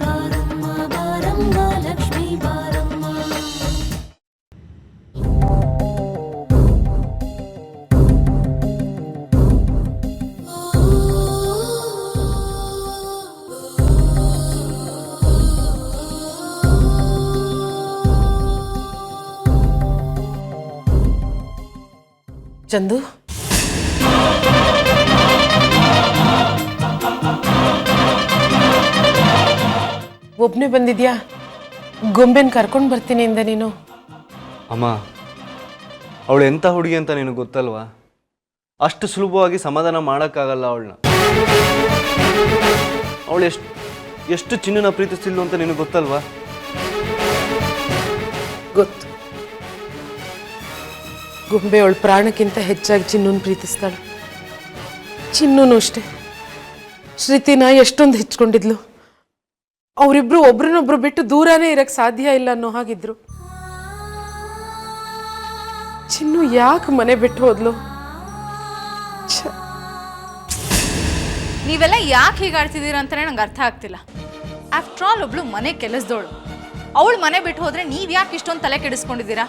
ಬಾರಮ್ಮ ಬಾರಮ್ಮ ಲಕ್ಷ್ಮೀ ಬಾರಮ್ಮ. ಚಂದು, ಒಬ್ನೇ ಬಂದಿದ್ಯಾ? ಗೊಂಬೆನ್ ಕರ್ಕೊಂಡು ಬರ್ತೀನಿ ಇಂದ ನೀನು. ಅಮ್ಮ, ಅವಳು ಎಂಥ ಹುಡುಗಿ ಅಂತ ನಿನಗೆ ಗೊತ್ತಲ್ವಾ? ಅಷ್ಟು ಸುಲಭವಾಗಿ ಸಮಾಧಾನ ಮಾಡೋಕ್ಕಾಗಲ್ಲ ಅವಳನ್ನ. ಅವಳು ಎಷ್ಟು ಚಿನ್ನನ ಪ್ರೀತಿಸ್ತಿದ್ಲು ಅಂತ ನಿನಗೆ ಗೊತ್ತಲ್ವಾ? ಗೊತ್ತು. ಗೊಂಬೆ ಅವಳ ಪ್ರಾಣಕ್ಕಿಂತ ಹೆಚ್ಚಾಗಿ ಚಿನ್ನೂನ್ ಪ್ರೀತಿಸ್ತಾಳೆ. ಚಿನ್ನೂನು ಅಷ್ಟೇ. ಶ್ರುತಿನ ಎಷ್ಟೊಂದು ಹೆಚ್ಕೊಂಡಿದ್ಲು. ಅವರಿಬ್ರು ಒಬ್ರನ್ನೊಬ್ರು ಬಿಟ್ಟು ದೂರನೇ ಇರಕ್ಕೆ ಸಾಧ್ಯ ಇಲ್ಲ ಅನ್ನೋ ಹಾಗಿದ್ರು. ಚಿನ್ನು ಯಾಕೆ ಮನೆ ಬಿಟ್ಟು ಹೋದ್ಲು? ನೀವೆಲ್ಲ ಯಾಕೆ ಹೀಗಾಡ್ತಿದ್ದೀರಾ ಅಂತಾನೆ ನಂಗೆ ಅರ್ಥ ಆಗ್ತಿಲ್ಲ. ಆಫ್ಟರ್ ಆಲ್ ಒಬ್ಳು ಮನೆ ಕೆಲಸದೋಳು, ಅವಳು ಮನೆ ಬಿಟ್ಟು ಹೋದ್ರೆ ನೀವ್ ಯಾಕೆ ಇಷ್ಟೊಂದು ತಲೆ ಕೆಡಿಸ್ಕೊಂಡಿದ್ದೀರಾ?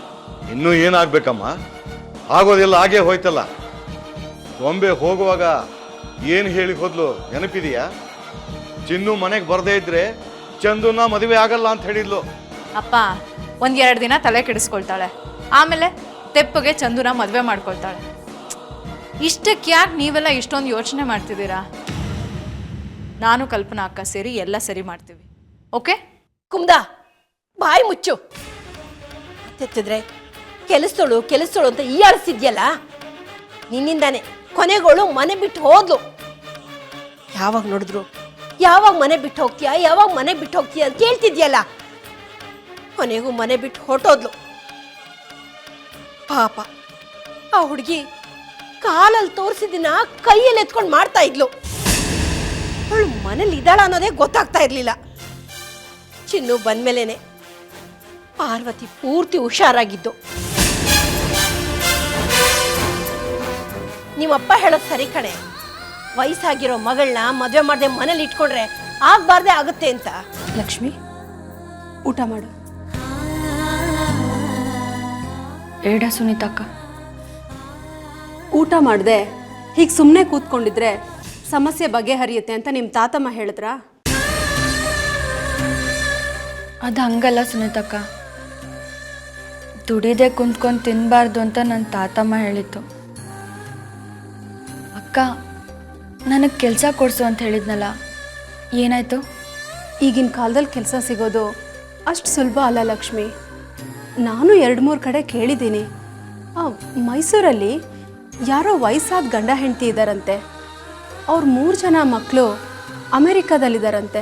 ಇನ್ನೂ ಏನಾಗ್ಬೇಕಮ್ಮ? ಆಗೋದೆಲ್ಲ ಹಾಗೆ ಹೋಯ್ತಲ್ಲ. ಗೊಂಬೆ ಹೋಗುವಾಗ ಏನು ಹೇಳಿ ಹೋದ್ಲು ನೆನಪಿದೆಯಾ? ಚಿನ್ನು ಮನೆಗೆ ಬರದೇ ಇದ್ರೆ ಚಂದುನ ಮದುವೆ ಆಗಲ್ಲ ಅಂತ ಹೇಳಿದ್ಲು. ಅಪ್ಪ 1-2 ದಿನ ತಲೆ ಕೆಡಿಸ್ಕೊಳ್ತಾಳೆ, ಆಮೇಲೆ ತೆಪ್ಪಗೆ ಚಂದುನ ಮದುವೆ ಮಾಡ್ಕೊಳ್ತಾಳೆ. ಇಷ್ಟಕ್ಕೆ ಯಾಕೆ ನೀವೆಲ್ಲ ಇಷ್ಟೊಂದು ಯೋಚನೆ ಮಾಡ್ತಿದ್ದೀರಾ? ನಾನು ಕಲ್ಪನಾ ಅಕ್ಕ ಸೇರಿ ಎಲ್ಲ ಸರಿ ಮಾಡ್ತೀವಿ, ಓಕೆ? ಕುಮ್ದಾ, ಬಾಯಿ ಮುಚ್ಚು. ತೆತ್ತಿದ್ರೆ ಕೆಲಸದೋಳು ಅಂತ ಈ ಆಡಿಸಿದ್ಯಲ್ಲ, ನಿನ್ನಿಂದಾನೆ ಕೊನೆಗೋಳು ಮನೆ ಬಿಟ್ಟು ಹೋದ್ಲು. ಯಾವಾಗ ನೋಡಿದ್ರು ಯಾವಾಗ ಮನೆ ಬಿಟ್ಟು ಹೋಗ್ತೀಯಾ ಅಂತ ಕೇಳ್ತಿದ್ಯಲ್ಲ, ಕೊನೆಗೂ ಮನೆ ಬಿಟ್ಟು ಹೊರಟೋದ್ಲು. ಪಾಪ ಆ ಹುಡುಗಿ ಕಾಲಲ್ಲಿ ತೋರಿಸಿದಿನ ಕೈಯಲ್ಲಿ ಎತ್ಕೊಂಡು ಮಾಡ್ತಾ ಇದ್ಲು. ಅವಳು ಮನೇಲಿ ಇದ್ದಾಳ ಅನ್ನೋದೇ ಗೊತ್ತಾಗ್ತಾ ಇರ್ಲಿಲ್ಲ. ಚಿನ್ನು ಬಂದ್ಮೇಲೆನೆ ಪಾರ್ವತಿ ಪೂರ್ತಿ ಹುಷಾರಾಗಿದ್ದು. ನಿಮ್ಮಪ್ಪ ಹೇಳೋದು ಸರಿ ಕಣೆ, ವಯಸ್ಸಾಗಿರೋ ಮಗಳನ್ನ ಮದುವೆ ಮಾಡದೆ ಮನೇಲಿ ಇಟ್ಕೊಂಡ್ರೆ ಆಗ್ಬಾರ್ದೆ ಆಗುತ್ತೆ ಅಂತ. ಲಕ್ಷ್ಮಿ, ಊಟ ಮಾಡು. ಏಡ ಸುನೀತಕ್ಕ, ಊಟ ಮಾಡದೆ ಹೀಗೆ ಸುಮ್ಮನೆ ಕೂತ್ಕೊಂಡಿದ್ರೆ ಸಮಸ್ಯೆ ಬಗೆಹರಿಯುತ್ತೆ ಅಂತ ನಿಮ್ಮ ತಾತಮ್ಮ ಹೇಳಿದ್ರಾ? ಅದು ಹಂಗಲ್ಲ ಸುನೀತಕ್ಕ, ದುಡಿದೆ ಕುಂತ್ಕೊಂಡು ತಿನ್ನಬಾರ್ದು ಅಂತ ನನ್ನ ತಾತಮ್ಮ ಹೇಳಿತ್ತು. ಅಕ್ಕ, ನನಗೆ ಕೆಲಸ ಕೊಡಿಸು ಅಂತ ಹೇಳಿದ್ನಲ್ಲ, ಏನಾಯಿತು? ಈಗಿನ ಕಾಲದಲ್ಲಿ ಕೆಲಸ ಸಿಗೋದು ಅಷ್ಟು ಸುಲಭ ಅಲ್ಲ ಲಕ್ಷ್ಮಿ. ನಾನು 2-3 ಕಡೆ ಕೇಳಿದ್ದೀನಿ. ಮೈಸೂರಲ್ಲಿ ಯಾರೋ ವಯಸ್ಸಾದ ಗಂಡ ಹೆಂಡತಿ ಇದ್ದಾರಂತೆ. ಅವ್ರ 3 ಜನ ಮಕ್ಕಳು ಅಮೇರಿಕಾದಲ್ಲಿದ್ದಾರಂತೆ.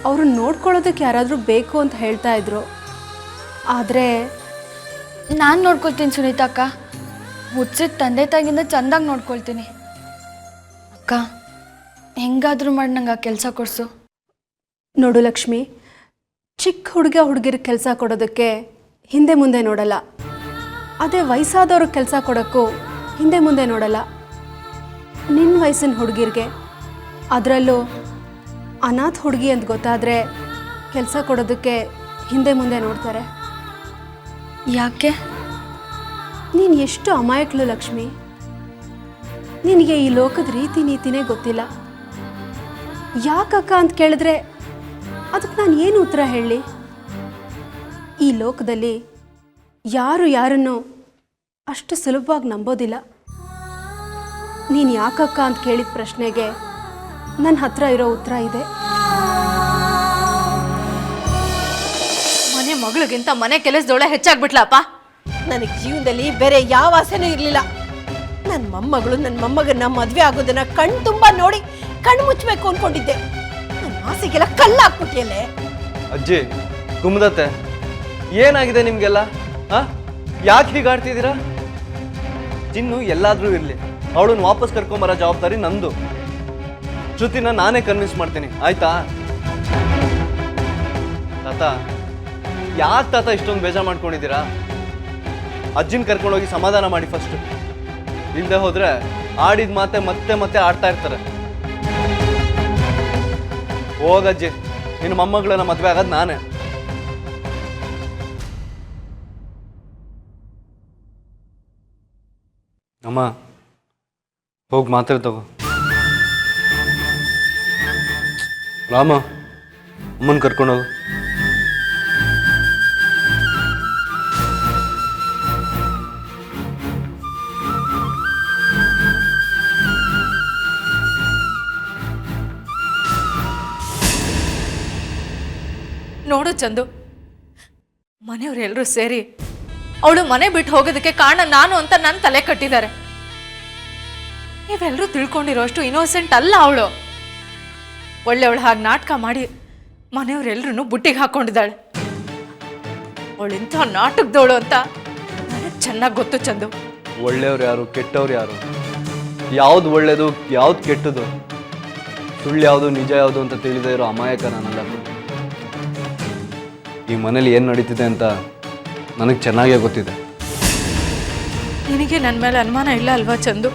ಅವ್ರನ್ನ ನೋಡ್ಕೊಳ್ಳೋದಕ್ಕೆ ಯಾರಾದರೂ ಬೇಕು ಅಂತ ಹೇಳ್ತಾ ಇದ್ರು. ಆದರೆ ನಾನು ನೋಡ್ಕೊಳ್ತೀನಿ ಸುನೀತಕ್ಕ, ಹುಚ್ಚಿದ ತಂದೆ ತಾಯಿಗಿಂತ ಚೆಂದಾಗಿ ನೋಡ್ಕೊಳ್ತೀನಿ. ಅಕ್ಕ, ಹೆಂಗಾದರೂ ಮಾಡಿ ನಂಗೆ ಆ ಕೆಲಸ ಕೊಡಿಸು. ನೋಡು ಲಕ್ಷ್ಮಿ, ಚಿಕ್ಕ ಹುಡುಗಿರಿಗೆ ಕೆಲಸ ಕೊಡೋದಕ್ಕೆ ಹಿಂದೆ ಮುಂದೆ ನೋಡಲ್ಲ. ಅದೇ ವಯಸ್ಸಾದವ್ರಿಗೆ ಕೆಲಸ ಕೊಡೋಕ್ಕೂ ಹಿಂದೆ ಮುಂದೆ ನೋಡಲ್ಲ. ನಿನ್ನ ವಯಸ್ಸಿನ ಹುಡುಗಿರಿಗೆ, ಅದರಲ್ಲೂ ಅನಾಥ ಹುಡುಗಿ ಅಂತ ಗೊತ್ತಾದರೆ ಕೆಲಸ ಕೊಡೋದಕ್ಕೆ ಹಿಂದೆ ಮುಂದೆ ನೋಡ್ತಾರೆ. ಯಾಕೆ? ನೀನು ಎಷ್ಟು ಅಮಾಯಕಳು ಲಕ್ಷ್ಮಿ. ನಿನಗೆ ಈ ಲೋಕದ ರೀತಿ ನೀತಿನೇ ಗೊತ್ತಿಲ್ಲ. ಯಾಕಕ್ಕ ಅಂತ ಕೇಳಿದ್ರೆ ಅದಕ್ಕೆ ನಾನು ಏನು ಉತ್ತರ ಹೇಳಲಿ? ಈ ಲೋಕದಲ್ಲಿ ಯಾರನ್ನು ಅಷ್ಟು ಸುಲಭವಾಗಿ ನಂಬೋದಿಲ್ಲ. ನೀನು ಯಾಕಕ್ಕ ಅಂತ ಕೇಳಿದ ಪ್ರಶ್ನೆಗೆ ನನ್ನ ಹತ್ರ ಇರೋ ಉತ್ತರ ಇದೆ. ಮನೆ ಮಗಳಿಗಿಂತ ಮನೆ ಕೆಲಸದೊಳೆ ಹೆಚ್ಚಾಗ್ಬಿಟ್ಲಪ್ಪ. ನನಗೆ ಜೀವನದಲ್ಲಿ ಬೇರೆ ಯಾವ ಆಸೆನೂ ಇರಲಿಲ್ಲ. ನನ್ನ ಮೊಮ್ಮಗನ್ನ ಮದುವೆ ಆಗೋದನ್ನ ಕಣ್ ತುಂಬ ನೋಡಿ ಕಣ್ಣು ಮುಚ್ಚಬೇಕು ಅನ್ಕೊಂಡಿದ್ದೆ. ನನ್ನ ಆಸೆಗೆಲ್ಲ ಕಲ್ಲು ಹಾಕ್ಬಿಟ್ಟಿಯಲ್ಲೇ. ಅಜ್ಜಿ, ಕುಮುದತ್ತೆ, ಏನಾಗಿದೆ ನಿಮ್ಗೆಲ್ಲ? ಯಾಕೆ ಹೀಗಾಡ್ತಿದ್ದೀರಾ? ಚಿನ್ನು ಎಲ್ಲಾದ್ರೂ ಇರಲಿ, ಅವಳನ್ನ ವಾಪಸ್ ಕರ್ಕೊಂಬರೋ ಜವಾಬ್ದಾರಿ ನಂದು. ಶ್ರುತಿನ ನಾನೇ ಕನ್ವಿನ್ಸ್ ಮಾಡ್ತೀನಿ, ಆಯ್ತಾ? ತಾತ, ಯಾಕೆ ತಾತ ಇಷ್ಟೊಂದು ಬೇಜಾರು ಮಾಡ್ಕೊಂಡಿದ್ದೀರಾ? ಅಜ್ಜಿನ ಕರ್ಕೊಂಡೋಗಿ ಸಮಾಧಾನ ಮಾಡಿ ಫಸ್ಟ್. ಇಲ್ಲದೆ ಹೋದ್ರೆ ಆಡಿದ ಮಾತೆ ಮತ್ತೆ ಮತ್ತೆ ಆಡ್ತಾ ಇರ್ತಾರೆ. ಹೋಗಜ್ಜಿ, ಇನ್ನು ಮೊಮ್ಮಗಳನ್ನ ಮದುವೆ ಆಗೋದು ನಾನೇ. ಅಮ್ಮ ಹೋಗಿ ಮಾತ್ರೆ ತಗೋ. ರಾಮ ಅಮ್ಮನ ಕರ್ಕೊಂಡೋಗು. ನೋಡು ಚಂದು, ಮನೆಯವರೆಲ್ಲರೂ ಸೇರಿ ಅವಳು ಮನೆ ಬಿಟ್ಟು ಹೋಗೋದಕ್ಕೆ ಕಾರಣ ನಾನು ಅಂತ ನನ್ನ ತಲೆ ಕಟ್ಟಿದ್ದಾರೆ. ನೀವೆಲ್ಲರೂ ತಿಳ್ಕೊಂಡಿರೋ ಅಷ್ಟು ಇನ್ನೋಸೆಂಟ್ ಅಲ್ಲ ಅವಳು. ಒಳ್ಳೆಯವಳು ಹಾಗೆ ನಾಟಕ ಮಾಡಿ ಮನೆಯವರೆಲ್ಲರೂ ಬುಟ್ಟಿಗೆ ಹಾಕೊಂಡಿದ್ದಾಳೆ. ಅವಳಿಂಥ ನಾಟಕದವಳು ಅಂತ ನನಗೆ ಚೆನ್ನಾಗಿ ಗೊತ್ತು ಚಂದು. ಒಳ್ಳೆಯವ್ರು ಯಾರು, ಕೆಟ್ಟವ್ರು ಯಾರು, ಯಾವ್ದು ಒಳ್ಳೇದು ಯಾವ್ದು ಕೆಟ್ಟದು, ಸುಳ್ಳು ಯಾವುದು ನಿಜ ಯಾವುದು ಅಂತ ತಿಳಿದೇ ಇರೋ ಅಮಾಯಕ ನಾನಲ್ಲ. ಈ ಮನೇಲಿ ಏನು ನಡೀತಿದೆ ಅಂತ ನನಗೆ ಚೆನ್ನಾಗೇ ಗೊತ್ತಿದೆ. ನಿನಗೆ ನನ್ನ ಮೇಲೆ ಅನುಮಾನ ಇಲ್ಲ ಅಲ್ವಾ ಚಂದು?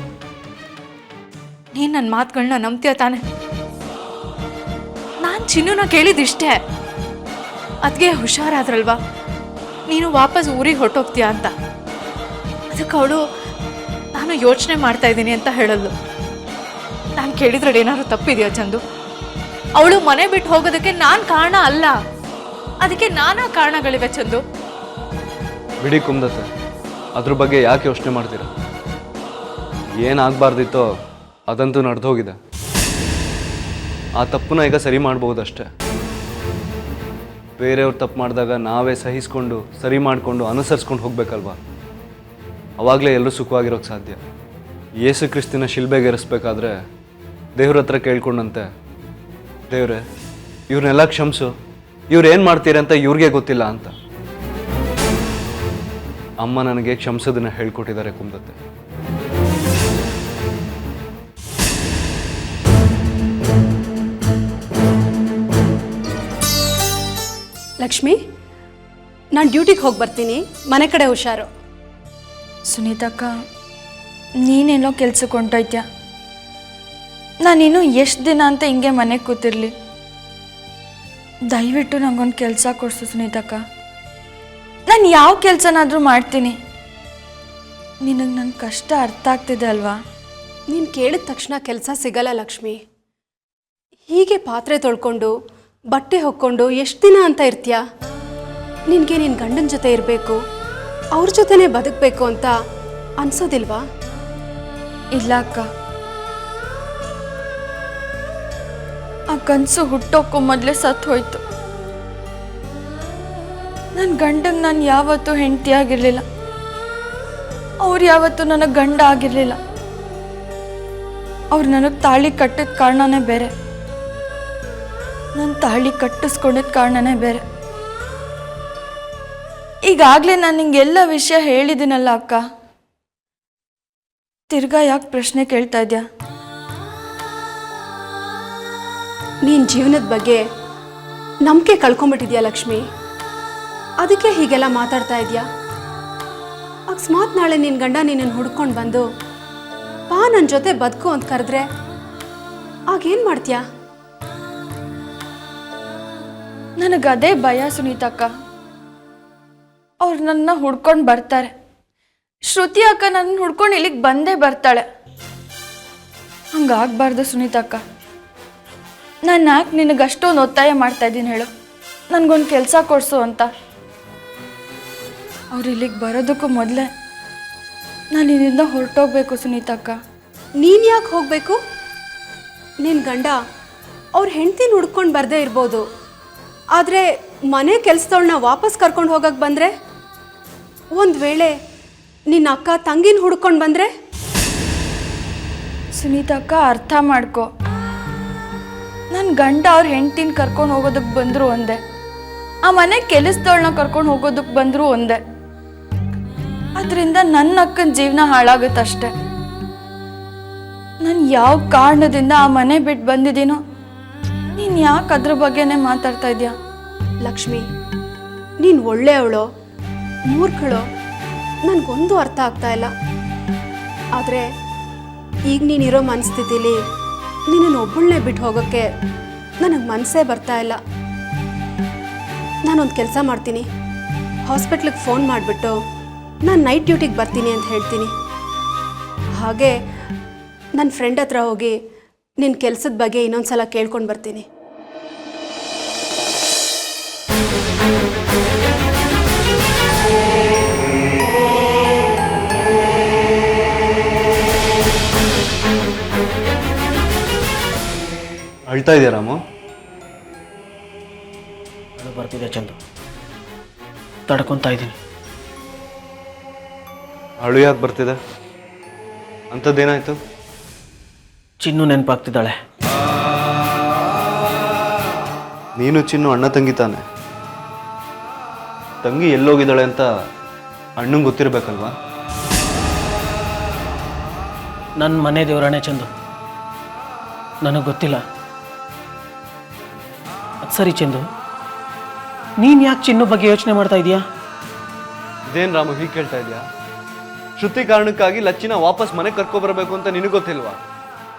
ನೀನು ನನ್ನ ಮಾತುಗಳನ್ನ ನಂಬ್ತೀಯ ತಾನೆ? ನಾನು ಚಿನ್ನೂನ ಕೇಳಿದಿಷ್ಟೇ, ಅದಕ್ಕೆ ಹುಷಾರಾದ್ರಲ್ವಾ ನೀನು ವಾಪಸ್ ಊರಿಗೆ ಹೊರಟೋಗ್ತೀಯ ಅಂತ. ಅದಕ್ಕೆ ಅವಳು ನಾನು ಯೋಚನೆ ಮಾಡ್ತಾ ಇದ್ದೀನಿ ಅಂತ ಹೇಳಲ್ಲು. ನಾನು ಕೇಳಿದ್ರಲ್ಲಿ ಏನಾದ್ರು ತಪ್ಪಿದೆಯಾ ಚಂದು? ಅವಳು ಮನೆ ಬಿಟ್ಟು ಹೋಗೋದಕ್ಕೆ ನಾನು ಕಾರಣ ಅಲ್ಲ, ಅದಕ್ಕೆ ನಾನಾ ಕಾರಣಗಳಿವೆ ಚಂದು. ಬಿಡಿ ಕುಮ್ದತ್ತೆ, ಅದ್ರ ಬಗ್ಗೆ ಯಾಕೆ ಯೋಚನೆ ಮಾಡ್ತೀರ? ಏನಾಗಬಾರ್ದಿತ್ತೋ ಅದಂತೂ ನಡೆದೋಗಿದೆ. ಆ ತಪ್ಪನ್ನ ಈಗ ಸರಿ ಮಾಡ್ಬೋದಷ್ಟೆ. ಬೇರೆಯವ್ರು ತಪ್ಪು ಮಾಡಿದಾಗ ನಾವೇ ಸಹಿಸ್ಕೊಂಡು ಸರಿ ಮಾಡಿಕೊಂಡು ಅನುಸರಿಸ್ಕೊಂಡು ಹೋಗ್ಬೇಕಲ್ವಾ? ಅವಾಗಲೇ ಎಲ್ಲರೂ ಸುಖವಾಗಿರೋಕ್ಕೆ ಸಾಧ್ಯ. ಯೇಸು ಕ್ರಿಸ್ತಿನ ಶಿಲ್ಬೆಗೇರಿಸ್ಬೇಕಾದ್ರೆ ದೇವ್ರ ಹತ್ರ ಕೇಳ್ಕೊಂಡಂತೆ, ದೇವ್ರೆ ಇವ್ರನ್ನೆಲ್ಲ ಕ್ಷಮಿಸು, ಇವ್ರು ಏನು ಮಾಡ್ತೀರ ಅಂತ ಇವ್ರಿಗೆ ಗೊತ್ತಿಲ್ಲ ಅಂತ. ಅಮ್ಮ ನನಗೆ ಕ್ಷಮಿಸೋದನ್ನ ಹೇಳ್ಕೊಟ್ಟಿದ್ದಾರೆ ಕುಮ್ದತ್ತೆ. ಲಕ್ಷ್ಮಿ, ನಾನು ಡ್ಯೂಟಿಗೆ ಹೋಗಿ ಬರ್ತೀನಿ, ಮನೆ ಕಡೆ ಹುಷಾರು. ಸುನೀತಕ್ಕ, ನೀನೇನೋ ಕೆಲ್ಸಕ್ಕೆ ಹೊಂಟೋಯ್ತ್ಯಾ? ನಾನಿನ್ನೂ ಎಷ್ಟು ದಿನ ಅಂತ ಹಿಂಗೆ ಮನೆಗೆ ಕೂತಿರ್ಲಿ? ದಯವಿಟ್ಟು ನಂಗೊಂದು ಕೆಲಸ ಕೊಡಿಸು ಸುನೀತಕ್ಕ. ನಾನು ಯಾವ ಕೆಲಸನಾದರೂ ಮಾಡ್ತೀನಿ. ನಿನಗೆ ನನ್ನ ಕಷ್ಟ ಅರ್ಥ ಆಗ್ತಿದೆ ಅಲ್ವಾ? ನೀನು ಕೇಳಿದ ತಕ್ಷಣ ಕೆಲಸ ಸಿಗಲ್ಲ ಲಕ್ಷ್ಮಿ. ಹೀಗೆ ಪಾತ್ರೆ ತೊಳ್ಕೊಂಡು ಬಟ್ಟೆ ಹೊಕ್ಕೊಂಡು ಎಷ್ಟು ದಿನ ಅಂತ ಇರ್ತೀಯ? ನಿನಗೆ ನಿನ್ನ ಗಂಡನ ಜೊತೆ ಇರಬೇಕು, ಅವ್ರ ಜೊತೆನೇ ಬದುಕಬೇಕು ಅಂತ ಅನ್ಸೋದಿಲ್ವಾ? ಇಲ್ಲ ಅಕ್ಕ, ಆ ಕನಸು ಹುಟ್ಟೋಕ್ಕೂ ಮೊದಲೇ ಸತ್ತು ಹೋಯ್ತು. ನನ್ನ ಗಂಡಂಗೆ ನಾನು ಯಾವತ್ತೂ ಹೆಂಡತಿ ಆಗಿರಲಿಲ್ಲ, ಅವ್ರು ಯಾವತ್ತೂ ನನಗೆ ಗಂಡ ಆಗಿರಲಿಲ್ಲ. ಅವ್ರು ನನಗೆ ತಾಳಿ ಕಟ್ಟಿದ ಕಾರಣನೇ ಬೇರೆ, ನಾನು ತಾಳಿ ಕಟ್ಟಿಸ್ಕೊಂಡಿದ್ದ ಕಾರಣನೇ ಬೇರೆ. ಈಗಾಗಲೇ ನಾನು ನಿಂಗೆಲ್ಲ ವಿಷಯ ಹೇಳಿದ್ದೀನಲ್ಲ ಅಕ್ಕ, ತಿರ್ಗಾ ಯಾಕೆ ಪ್ರಶ್ನೆ ಕೇಳ್ತಾ ಇದ್ಯಾ? ನೀನು ಜೀವನದ ಬಗ್ಗೆ ನಂಬಿಕೆ ಕಳ್ಕೊಂಬಿಟ್ಟಿದ್ಯಾ ಲಕ್ಷ್ಮಿ, ಅದಕ್ಕೆ ಹೀಗೆಲ್ಲ ಮಾತಾಡ್ತಾ ಇದೆಯಾ? ಅಕಸ್ಮಾತ್ ನಾಳೆ ನಿನ್ನ ಗಂಡ ನಿನ್ನನ್ನು ಹುಡ್ಕೊಂಡು ಬಂದು ಬಾ ನನ್ನ ಜೊತೆ ಬದುಕು ಅಂತ ಕರೆದ್ರೆ ಆಗೇನು ಮಾಡ್ತೀಯಾ? ನನಗದೇ ಭಯ ಸುನೀತಕ್ಕ. ಅವ್ರು ನನ್ನ ಹುಡ್ಕೊಂಡು ಬರ್ತಾರೆ. ಶ್ರುತಿ ಅಕ್ಕ ನನ್ನ ಹುಡ್ಕೊಂಡು ಇಲ್ಲಿಗೆ ಬಂದೇ ಬರ್ತಾಳೆ. ಹಂಗಾಗಬಾರ್ದು ಸುನೀತಕ್ಕ. ನಾನು ಯಾಕೆ ನಿನಗಷ್ಟೊಂದು ಒತ್ತಾಯ ಮಾಡ್ತಾ ಇದ್ದೀನಿ ಹೇಳು? ನನಗೊಂದು ಕೆಲಸ ಕೊಡಿಸು ಅಂತ. ಅವ್ರು ಇಲ್ಲಿಗೆ ಬರೋದಕ್ಕೂ ಮೊದಲೇ ನಾನು ಇಲ್ಲಿಂದ ಹೊರಟೋಗ್ಬೇಕು ಸುನೀತಕ್ಕ. ನೀನು ಯಾಕೆ ಹೋಗಬೇಕು? ನಿನ್ನ ಗಂಡ ಅವ್ರ ಹೆಂಡ್ತಿನ ಹುಡ್ಕೊಂಡು ಬರದೇ ಇರ್ಬೋದು, ಆದರೆ ಮನೆ ಕೆಲಸದವಳನ್ನ ವಾಪಸ್ ಕರ್ಕೊಂಡು ಹೋಗಕ್ಕೆ ಬಂದರೆ, ಒಂದು ವೇಳೆ ನಿನ್ನ ಅಕ್ಕ ತಂಗಿನ ಹುಡ್ಕೊಂಡು ಬಂದರೆ? ಸುನೀತಕ್ಕ, ಅರ್ಥ ಮಾಡ್ಕೊ. ನನ್ನ ಗಂಡ ಅವ್ರ ಹೆಂಡ್ತಿನ ಕರ್ಕೊಂಡು ಹೋಗೋದಕ್ಕೆ ಬಂದರೂ ಒಂದೇ, ಆ ಮನೆ ಕೆಲಸದವಳನ್ನ ಕರ್ಕೊಂಡು ಹೋಗೋದಕ್ಕೆ ಬಂದರೂ ಒಂದೇ. ಅದರಿಂದ ನನ್ನ ಅಕ್ಕನ ಜೀವನ ಹಾಳಾಗುತ್ತಷ್ಟೆ. ನಾನು ಯಾವ ಕಾರಣದಿಂದ ಆ ಮನೆ ಬಿಟ್ಟು ಬಂದಿದ್ದೀನೋ, ನೀನು ಯಾಕೆ ಅದ್ರ ಬಗ್ಗೆನೇ ಮಾತಾಡ್ತಾ ಇದೆಯಾ? ಲಕ್ಷ್ಮಿ, ನೀನು ಒಳ್ಳೆಯವಳೋ ಮೂರ್ಖಳೋ ನನಗೊಂದು ಅರ್ಥ ಆಗ್ತಾ ಇಲ್ಲ. ಆದರೆ ಈಗ ನೀನಿರೋ ಮನಸ್ಥಿತಿಲಿ ನಿನ್ನನ್ನು ಒಬ್ಬಳನ್ನೇ ಬಿಟ್ಟು ಹೋಗೋಕ್ಕೆ ನನಗೆ ಮನಸ್ಸೇ ಬರ್ತಾ ಇಲ್ಲ. ನಾನೊಂದು ಕೆಲಸ ಮಾಡ್ತೀನಿ, ಹಾಸ್ಪಿಟ್ಲಿಗೆ ಫೋನ್ ಮಾಡಿಬಿಟ್ಟು ನಾನು ನೈಟ್ ಡ್ಯೂಟಿಗೆ ಬರ್ತೀನಿ ಅಂತ ಹೇಳ್ತೀನಿ. ಹಾಗೆ ನನ್ನ ಫ್ರೆಂಡ್ ಹತ್ರ ಹೋಗಿ ನಿನ್ನ ಕೆಲಸದ ಬಗ್ಗೆ ಇನ್ನೊಂದು ಸಲ ಕೇಳ್ಕೊಂಡು ಬರ್ತೀನಿ. ಅಳ್ತಾ ಇದೆಯಾ ರಾಮು? ಅದು ಬರ್ತಿದೆ ಚಂದು, ತಡ್ಕೊತಾ ಇದ್ದೀನಿ. ಅಳು ಯಾಕೆ ಬರ್ತಿದೆ? ಅಂಥದ್ದೇನಾಯ್ತು? ಚಿನ್ನು ನೆನಪಾಗ್ತಿದ್ದಾಳೆ. ನೀನು ಚಿನ್ನು ಅಣ್ಣ ತಂಗಿ ತಾನೆ. ತಂಗಿ ಎಲ್ಲೋಗಿದ್ದಾಳೆ ಅಂತ ಅಣ್ಣಂಗೆ ಗೊತ್ತಿರಬೇಕಲ್ವಾ? ನನ್ನ ಮನೆ ದೇವರಾಣೆ ಚಂದು, ನನಗೆ ಗೊತ್ತಿಲ್ಲ. ಅದು ಸರಿ ಚಂದು, ನೀನು ಯಾಕೆ ಚಿನ್ನು ಬಗ್ಗೆ ಯೋಚನೆ ಮಾಡ್ತಾ ಇದೀಯಾ? ಇದೇನು ರಾಮು ಹೀಗೆ ಕೇಳ್ತಾ ಇದೆಯಾ? ಶ್ರುತಿ ಕಾರಣಕ್ಕಾಗಿ ಲಚ್ಚಿನ ವಾಪಸ್ ಮನೆಗೆ ಕರ್ಕೊಬರ್ಬೇಕು ಅಂತ ನಿನಗೆ ಗೊತ್ತಿಲ್ವಾ?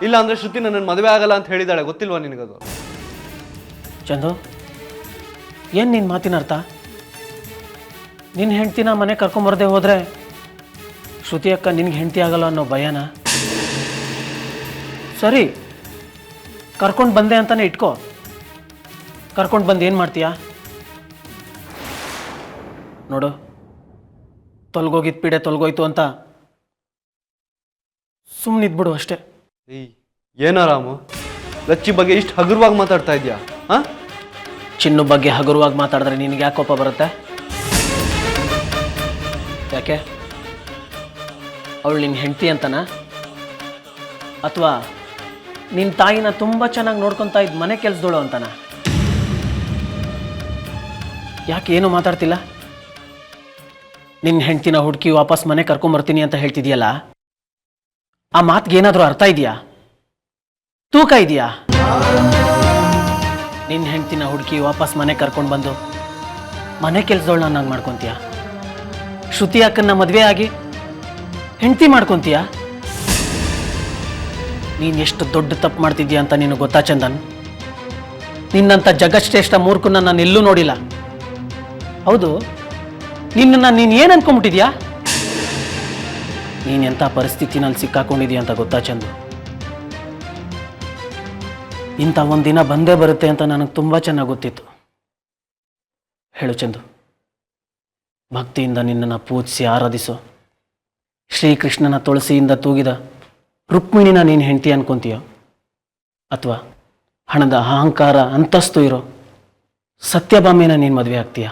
ಇಲ್ಲ ಅಂದರೆ ಶ್ರುತಿ ನನ್ನ ಮದುವೆ ಆಗಲ್ಲ ಅಂತ ಹೇಳಿದಾಳೆ, ಗೊತ್ತಿಲ್ವಾ ನಿನಗದು? ಚಂದು, ಏನು ನಿನ್ನ ಮಾತಿನ ಅರ್ಥ? ನಿನ್ನ ಹೆಂಡ್ತಿನ ಮನೆ ಕರ್ಕೊಂಬರದೆ ಹೋದರೆ ಶ್ರುತಿ ಅಕ್ಕ ನಿನಗೆ ಹೆಂಡ್ತಿ ಆಗಲ್ಲ ಅನ್ನೋ ಭಯನ? ಸರಿ, ಕರ್ಕೊಂಡು ಬಂದೆ ಅಂತಲೇ ಇಟ್ಕೋ. ಕರ್ಕೊಂಡು ಬಂದು ಏನು ಮಾಡ್ತೀಯಾ? ನೋಡು, ತೊಲಗೋಗಿದ್ದ ಪೀಡೆ ತೊಲಗೋಯ್ತು ಅಂತ ಸುಮ್ಮನಿದ್ಬಿಡು ಅಷ್ಟೇ. ಏನೋ ರಾಮು, ಲಚ್ಚಿ ಬಗ್ಗೆ ಇಷ್ಟು ಹಗುರವಾಗಿ ಮಾತಾಡ್ತಾ ಇದೆಯಾ? ಹಾಂ, ಚಿನ್ನು ಬಗ್ಗೆ ಹಗುರವಾಗಿ ಮಾತಾಡಿದ್ರೆ ನಿನಗೆ ಯಾಕೆ ಕೋಪ ಬರುತ್ತೆ? ಯಾಕೆ? ಅವಳು ನಿನ್ನ ಹೆಂಡ್ತಿ ಅಂತನಾ? ಅಥವಾ ನಿನ್ನ ತಾಯಿನ ತುಂಬ ಚೆನ್ನಾಗಿ ನೋಡ್ಕೊತಾ ಇದ್ದ ಮನೆ ಕೆಲಸದೋಳು ಅಂತನಾ? ಯಾಕೆ ಏನು ಮಾತಾಡ್ತಿಲ್ಲ? ನಿನ್ನ ಹೆಂಡ್ತಿನ ಹುಡುಕಿ ವಾಪಸ್ ಮನೆ ಕರ್ಕೊಂಬರ್ತೀನಿ ಅಂತ ಹೇಳ್ತಿದ್ಯಲ್ಲ, ಆ ಮಾತಿಗೆ ಏನಾದರೂ ಅರ್ಥ ಇದೆಯಾ? ತೂಕ ಇದೆಯಾ? ನಿನ್ನ ಹೆಂಡ್ತಿನ ಹುಡುಕಿ ವಾಪಸ್ ಮನೆ ಕರ್ಕೊಂಡು ಬಂದು ಮನೆ ಕೆಲಸದವಳನ್ನ ನಾನು ಮಾಡ್ಕೊತೀಯ? ಶ್ರುತಿ ಅಕ್ಕನ್ನ ಮದುವೆ ಆಗಿ ಹೆಂಡ್ತಿ ಮಾಡ್ಕೊತೀಯ? ನೀನು ಎಷ್ಟು ದೊಡ್ಡ ತಪ್ಪು ಮಾಡ್ತಿದ್ಯಾ ಅಂತ ನೀನು ಗೊತ್ತಾ ಚಂದನ್? ನಿನ್ನಂಥ ಜಗಶ್ರೇಷ್ಠ ಮೂರ್ಖನ ನಾನು ಎಲ್ಲೂ ನೋಡಿಲ್ಲ. ಹೌದು, ನಿನ್ನನ್ನು ನೀನು ಏನು ಅನ್ಕೊಂಬಿಟ್ಟಿದ್ಯಾ? ನೀನು ಎಂಥ ಪರಿಸ್ಥಿತಿನಲ್ಲಿ ಸಿಕ್ಕಾಕೊಂಡಿದ್ಯಾ ಅಂತ ಗೊತ್ತಾ ಚಂದು? ಇಂಥ ಒಂದು ದಿನ ಬಂದೇ ಬರುತ್ತೆ ಅಂತ ನನಗೆ ತುಂಬ ಚೆನ್ನಾಗಿ ಗೊತ್ತಿತ್ತು. ಹೇಳು ಚಂದು, ಭಕ್ತಿಯಿಂದ ನಿನ್ನನ್ನು ಪೂಜಿಸಿ ಆರಾಧಿಸೋ ಶ್ರೀಕೃಷ್ಣನ ತುಳಸಿಯಿಂದ ತೂಗಿದ ರುಕ್ಮಿಣಿನ ನೀನು ಹೆಂಡ್ತಿ ಅನ್ಕೊಂತೀಯೋ, ಅಥವಾ ಹಣದ ಅಹಂಕಾರ ಅಂತಸ್ತು ಇರೋ ಸತ್ಯಭಾಮೆನ ನೀನು ಮದುವೆ ಆಗ್ತೀಯಾ?